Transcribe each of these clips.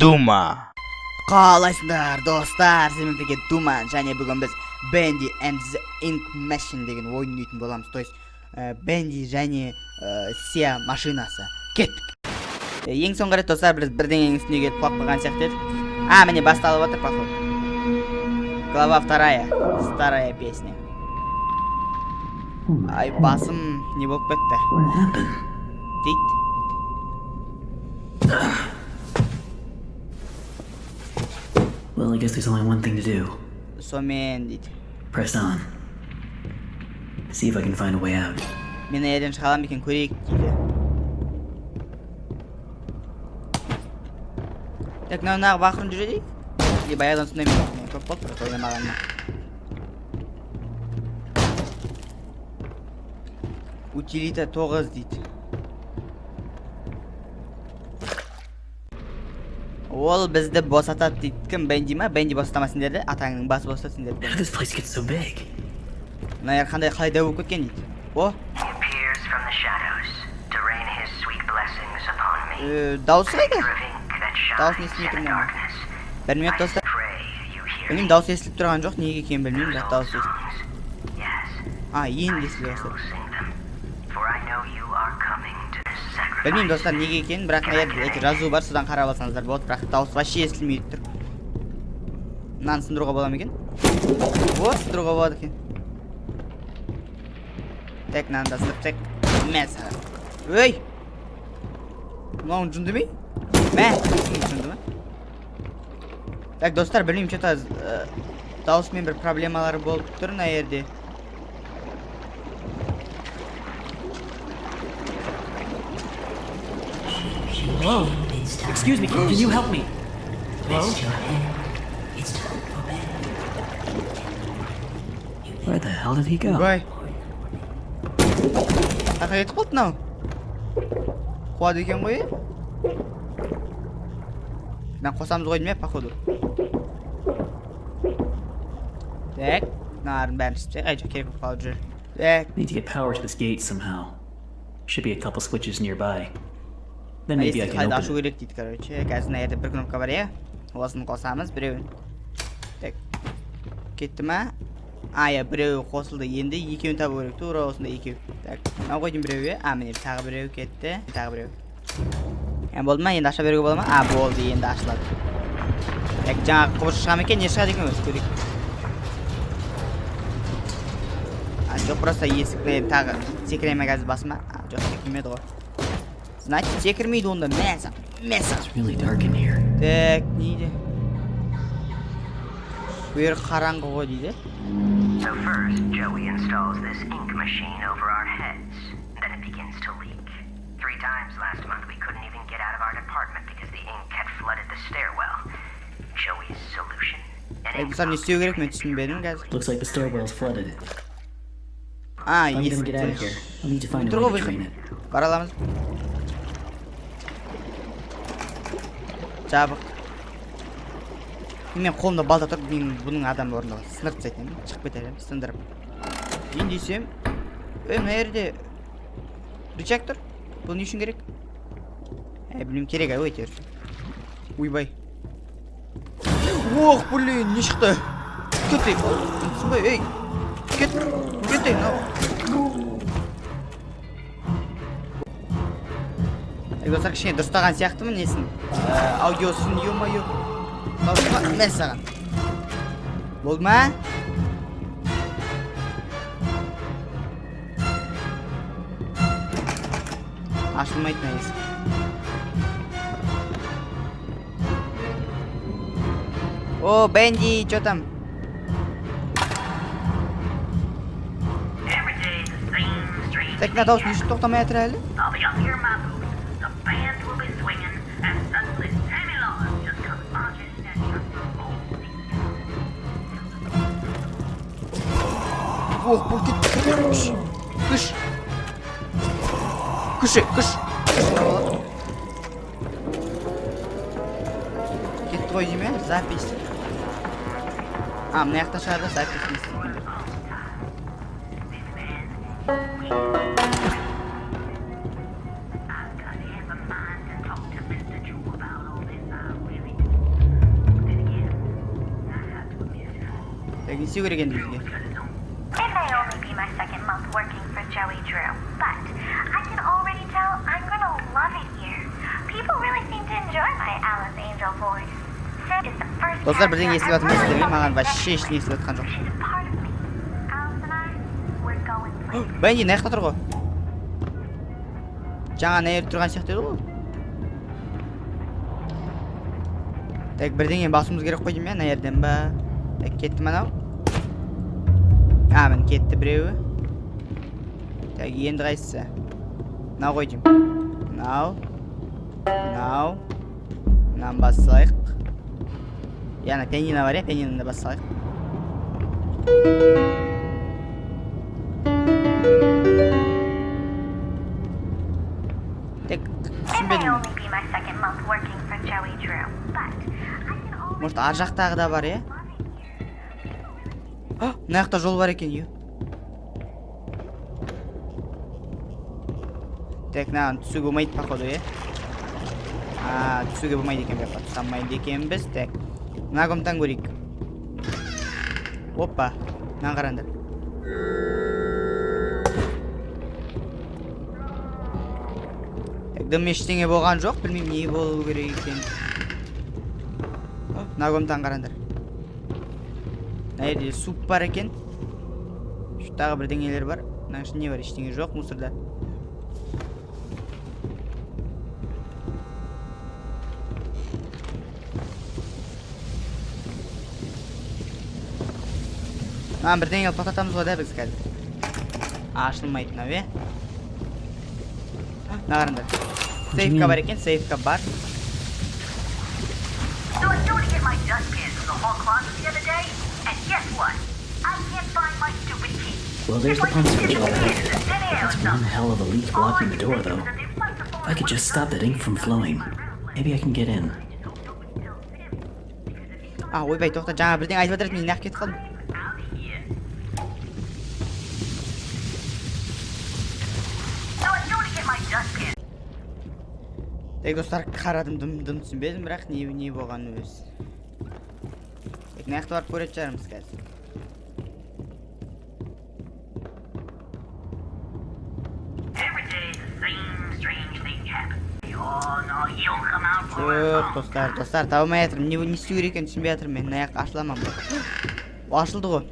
Дума. Қалайсыңдар достар, сіздермен бірге Дума, және бүгін біз Bendy and the Ink Machine деген ойын ойнайтын боламыз. То есть Bendy және Sia машинасы. Кеттік. Ең соңғы рет достар, біз бірдеңенің үстіне келіп құлап қалған сияқты едік. Міне басталып отыр, походу. Глава 2, старая песня. Ай, басым не болып кетті? Дейді. Well, I guess there's only one thing to do. Сонымен дейді. Press on. See if I can find a way out. Мен ерден шығалам екен, көрейік дейді. Так, нағы бақырын жүре дейік? Или баяғыдан сондай мен көп болды, бірақ ойламағанына. Утилита 9 дейді. Ол бізді босатады дейді. Кім, Bendy ма? Bendy босатамасын деді, атаңның басы босатасын деді. How did this place get so big? Мына ер қандай қалай дәу болып кеткен дейді. О? Дауысы қайда? Дауысын естімей тұрмын. Берме достар. Білмеймін, дауысы естіліп тұрған жоқ, неге екенін білмеймін, бірақ дауысы естіліп. Енді естіліп бастады. Білмеймін достар, неге екенін, бірақ әйер жазу бар, содан қарап алсаңыздар болады, бірақ дауыс вообще естілмейді тұр. Мынаны сындыруға бола ма екен? Сындыруға болады екен. Так, мынаны да сындырсақ. Мәсі. Өй! Мынауын жүнді ме? Жүнді ме? Так, достар, білмеймін, что-то дауысымен бір проблемалары болып тұр, мына жерде. Hello? Excuse me, can you help me? Hello? Where the hell did he go? Бай. Қайқа кетіп қалды мынау? Қуады екен ғой, Мен қосамыз ғой деме, походу. Так, нарын бәрін істеп, жоқ керек болып қалып жүр. Так. Need to get power to this gate somehow. Should be a couple switches nearby. Then maybe I can Қайда open ашу it. керек дейді, короче. Қазір мына жерде бір кнопка бар, Осын қосамыз, біреуін. Так. Кетті ма? Біреуі қосылды. Енді екеуін табу керек. Тура осында екеу. Так. Мынау қойдым біреуі. Міне тағы біреу кетті. Тағы біреу. Болды ма? Енді аша беруге бола ма? Болды, енді ашылады. Так, жаңағы құбыр шыға ма екен? Не шығады екен өзі көрейік. Жоқ, просто есікті тағы секіреме қазір басыма. Жоқ, секірмеді ғой. Значит, секірмейді онда. Мәсі. It's really dark in here. Так, нейді? Бүйір қараңғы ғой дейді. So first, Joey installs this ink machine over our heads. Then it begins to leak. 3 times last month we couldn't even get out of our department because the ink had flooded the stairwell. Joey's solution? Бұсар не істеу керек, мен түсінбедім қазір. Looks like the stairwell's flooded. If I'm gonna get out of here, I'll need to find a way to drain it. Бара аламыз. Жабық. Мен қолымда балта тұр, мен бұның адамы орындалы. Сындырып тастайтын, шығып кетер, сындырып. Дейін десем, мына жерде рычаг тұр. Бұл не үшін керек? Білмеймін, керек, өйтер. Уйбай. Ох, блин, не шықты. Кетей. Сынбай, кетей, достар, кішкене дұрыстаған сияқтымын, несін? Аудиосын, ё-моё. Мәс саған. Болды ма? Ашылмайды ма есік? О, Bendy, что там? Так, мына дауыс не үшін тоқтамай жатыр әлі? Ох, бұл кетті. Күш. Кетті ғой дейме? Запись. Мына яқтан шығады, запись не істейтіндер. Так, не істеу керек енді бізге? It may only be my second month working for Joey Drew, but I can already tell I'm gonna love it here. People really seem to enjoy my Alice Angel voice. Sid is the first Достар, бірден character естіліп I've жатырмыз ever деме, маған met. вообще ештеңе естіліп жатқан жоқ. She's a part of me. Alice and I, we're going places. Бенди, мына жақта тұр ғой. Жаңа ана жерде тұрған сияқты еді ғой. Так, бірдеңе басуымыз керек қой деймін, ана жерден ба? Так, кетті анау. Міне кетті біреуі. Так, енді қайсысы? Мынау ғой деймін. Мынау. Мынаны бассайық. Яғни пианино бар, пианиноны да бассайық. Так, түсінбедім. Может, ар жақтағы да бар, мына жақта жол бар екен, Так, мынаған түсуге болмайды, походу, түсуге болмайды екен, баққа тұсамайды екенбіз. Так, мына комнатаны көрейік. Опа, мынаны қараңдар. Так, дым ештеңе болған жоқ, білмеймін не болу керек екен. Мына комнатаны қараңдар. Мына жерде суп бар екен. Шуттағы бірдеңелер бар. Мына ішінде не бар? Ештеңе жоқ мусорда. Бірдеңе алып тоқтатамыз ғой да біз қазір. Ашылмайды мынау, Мына қараңдар. Сейфка бар екен, сейфка бар. Well, there's the pump switch over there. That's one hell of a leak blocking the door, though. If I could just stop that ink from flowing, maybe I can get in. Ойбай, тоқта, жаңа бірдеңе айтып жатыр, мен нақ кетіп қалдым. Так, достар, қарадым, дым түсінбедім, бірақ не болған өз. Мына жақта барып көретін шығармыз қазір. Жоқ, достар, табылмай жатырмын. Не істеу керек екенін түсінбей жатырмын мен. Мына жаққа ашыламын ба? Ашылды ғой.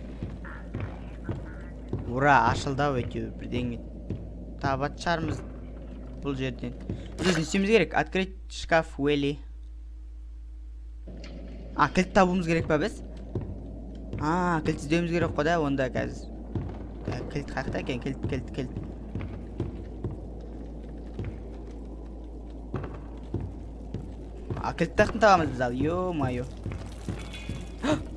Ура, ашылды-ау әйтеуір бірдеңе. Табатын шығармыз бұл жерден. Біз не істеуіміз керек? Открыть шкаф Уэлли. Кілт табуымыз керек па біз? Кілт іздеуіміз керек қой да, онда қазір. Кілт қақта екен, кілт. Кілт тақтын табамыз біз ал, ё-майо.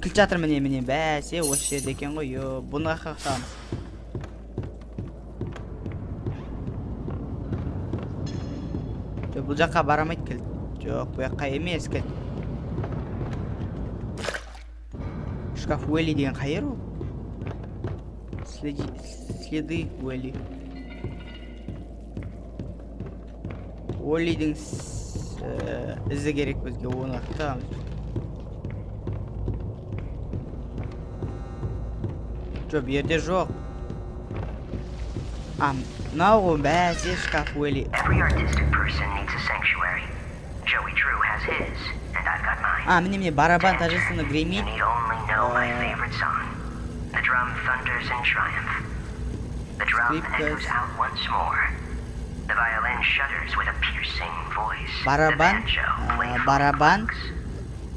Кілт жатыр міне, бәсе, осы жерде екен ғой, бұны қаққа табамыз. Бұл жаққа барамайды кілт. Жоқ, бұл жаққа емес кілт. Шкаф Уэлли деген қайыр ол? Следы Уэлли. Уэллидің ізі керек бізге, оны қақтамыз. Жоқ, берде жоқ. Мынау ғой бәсе шкаф Уэлли. Every artistic person needs a sanctuary. Joey Drew has his, and I've got mine. Міне, барабан торжественно гремит. You need only know my favorite song. The drum thunders in triumph. The drum echoes out once more. The violin shudders with a piercing voice. Барабан,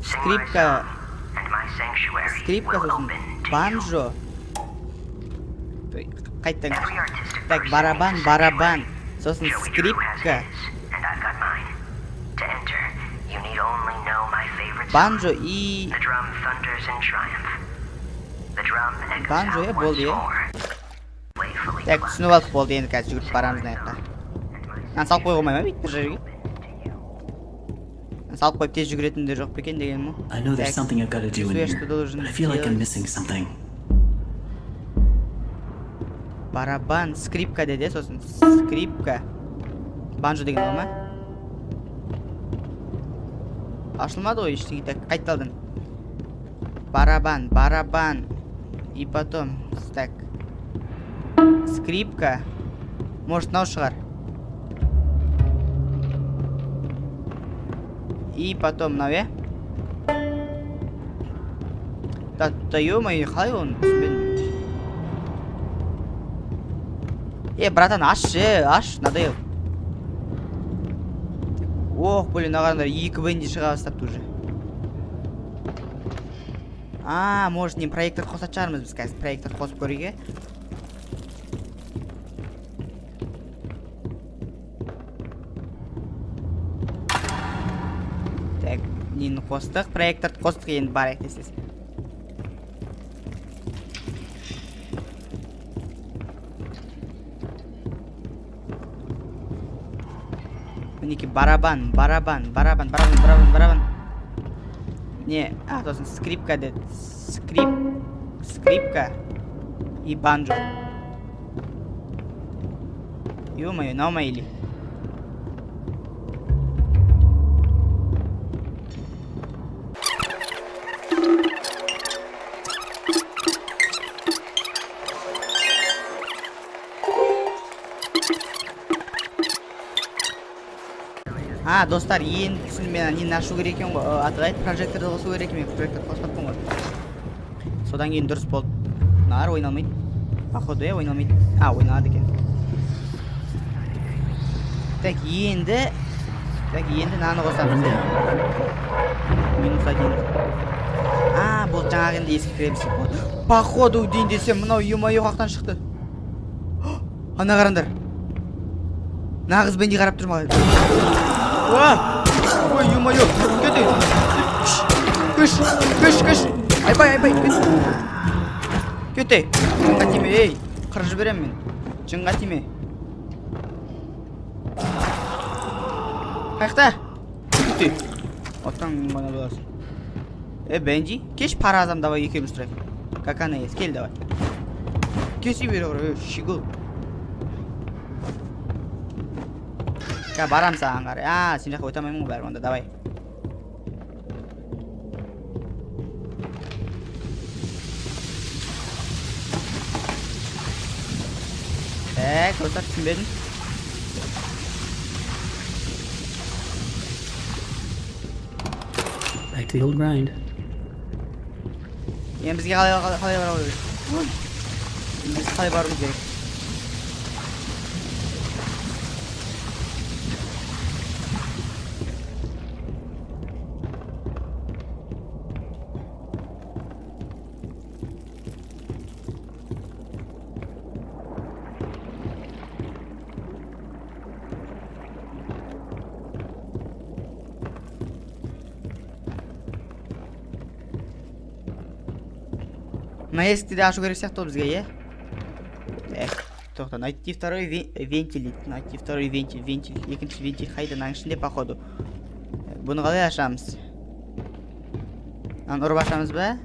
скрипка, сосын банджо. Қайттан. Так, барабан, сосын скрипка. Банджо и... Банджо, болды, Так, түсініп алдық болды, енді қазір жүгіріп барамыз мына жаққа. Салып қойға қоймай ма бейт бір жерге? Салып қойып тез жүгіретіндер жоқ па екен деген мұ? I know there's something I've got to do in here, but I feel like I'm missing something. Барабан, скрипка деді, сосын скрипка. Банджо деген ол ма? Ашылмады ғой ештеңе, так, қайтталдым. Барабан. И потом, так. Скрипка. Может, мынау шығар. И потом мынау, иә? Да ё-моё, қалай оны түсінбедім. Братан, аш, надоел. Ох, блин, ағандар, 2 бенди шыға бастапты уже. Может, не проектор қосат шығармыз біз қазір. Проектор қосып көруге. Так, нені қостық? Проекторды қостық, енді барайық десіз. Мінеки барабан. Не, тосын скрипка деді. Скрипка и банджо. Ё-моё, наума или? Достар, енді түсін мен нені ашу керек екен ғой. Атығайды, прожекторды қосу керек екен. Прожектор қоспатпын ғой. Содан кейін дұрыс болды. Нар ойналмайды. Походу, ойналмайды. Ойналады екен. Так, енді наны қосамыз. Минус 1. Бұл жаңағы енді ескі кіреміз. Походу, дейін десем, мынау ё-моё қақтан шықты. Ана қарандар. Нағыз бенди қарап тұр маған. Ой, ё-моё, кете. Күш. Айбай, кете. Жынға тиме, ей. Қырып жіберем мен. Жынға тиме. Қайта. Кете. Оттан ғана боласың. Бенди, кеш пара азам, давай екеуміз тұрайық. Как она есть, кел давай. Кесі бері ғыры, шигыл. Барам саған қарай. Сен жаққа өтамаймын ғой бәрі онда, давай. Достар, түсінбедім. Back to the old grind. Бізге қалай бару керек? Біз қалай баруымыз керек? Мына есікті де ашу керек сияқты бізге, тоқта, найти второй вентиль. Екінші вентиль қайда, мынаның ішінде, походу. Бұны қалай ашамыз? Ұрып ашамыз ба?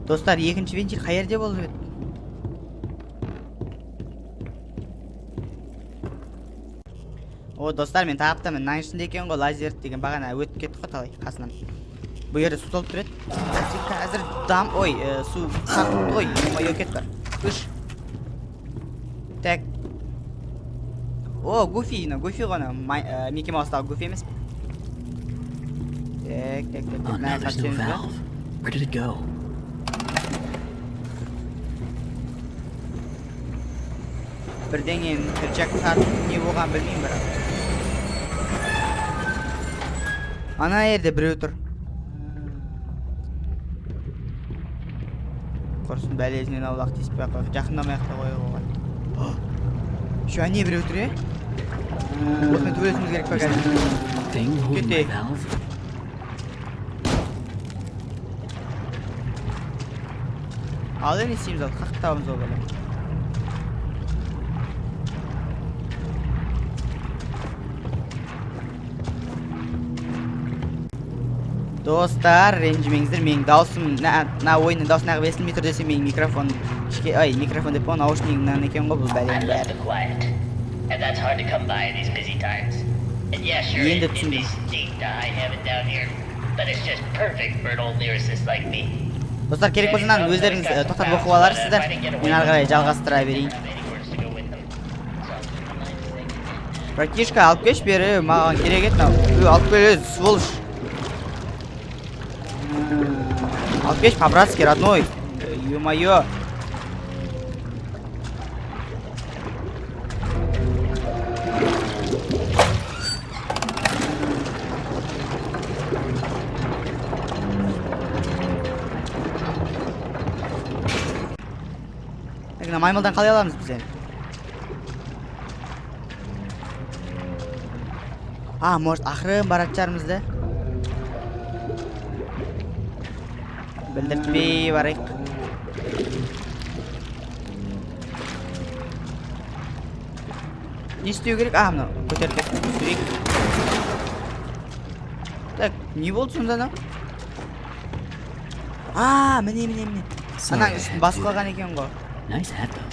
Достар, екінші вентиль қай жерде болып еді? Достар, мен тағыптамын. Мынаның ішінде екен ғой, лазер деген бағана өтіп кетті ғой талай қасынан. Бұл жерде су толып тұр еді. Қазір су қақтықты ғой, ё-моё кетті бар. Үш. Так. Гуфи ғана. Микки Маустағы Гуфи емес. Так. Oh no, there's no valve. Where did it go? Бірдеңен кірчак тартып не болған білмеймін бірақ. Ана жерде біреу тұр. Құрсын бәлесінен аулақ тиіспей қойып, жақындамай-ақ та қойып оған. Şu не біреу тұр, осымен төбелесіміз керек па қазір. Кете. Ал не істейміз ал, қақтауымыз ол бәлем. Достар, ренжімеңіздер, менің даусым, на ойынның даусын ағып естілмей тұр десе, менің микрофон, микрофон деп наушнигімнен екен ғой бұл бәлем бәрі. And that's hard to come by in these busy times. And yeah, sure, Енді it may stink to high heaven down here, but it's just perfect for an old lyricist like me. Достар, керек болсынан өздеріңіз тоқтатып оқып аларсыздар. Мен ары қарай жалғастыра берейін. Братишка, алып кеш бері, маған керек еді мынау. Алып келеді, сволочь. Алып кеш, по-братски, родной. Ё-моё. Маймылдан қалай аламыз біз енді? Может, ақырын баратын шығармыз да? Білдіртпей барайық. Не істеу керек? Мынау, көтеріп түсірейік. Так, не болды сонда мынау? Міне. Анаң үстін басып қалған екен ғой. Nice hat, though.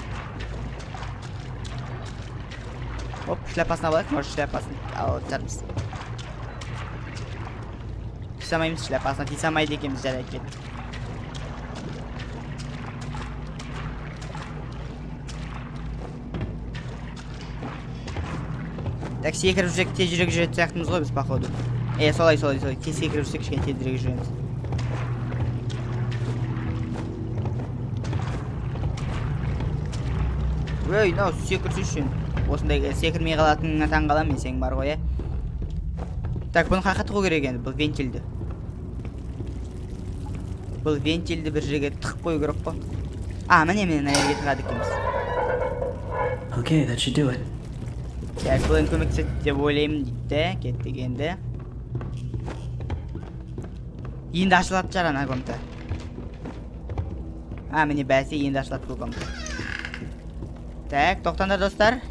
Оп, шляпасын алайық, может шляпасын алып жатармыз. Түсе алмаймыз шляпасына, тисе алмайды екенбіз жарайды кет. Так, секіріп жүрсек, тез жүрек жүретін сияқтымыз ғой біз, походу. Солай. Тез секіріп жүрсек, кішкене тезірек жүреміз. Мынау секірсі үшін. Осындай секірмей қалатыныңа таң қалам мен, сен бар ғой, Так, бұны қаққа тығу керек енді, бұл вентильді. Бұл вентильді бір жерге тығып қою керек қой. Міне мына жерге тығады екенбіз. Okay, that should do it. Так, бұл енді көмектеседі деп ойлаймын дейді, кеттік енді. Енді ашылады жар ана комната. Міне бәсе енді ашылады бұл комната. Так, тоқтаңдар достар.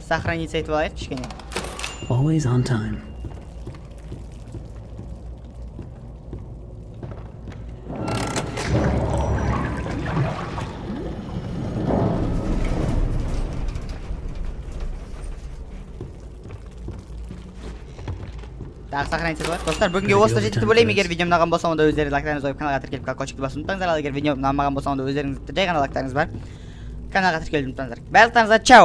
Сохраниться етіп алайық кішкене. Always on time. Так, сохраниться етіп алайық. Достар, бүгінге осылай жетті деп ойлаймын. Егер видеом ұнаған болса, онда өздеріңіз лайктарыңызды қойып каналға тіркеліп колокольчикті басуды ұмытпаңыздар. Ал егер видеом ұнамаған болса, онда өздеріңіз жай ғана лайктарыңыз бар. Каналға тіркелуді ұмытпаңыздар. Барлықтарыңызға чао!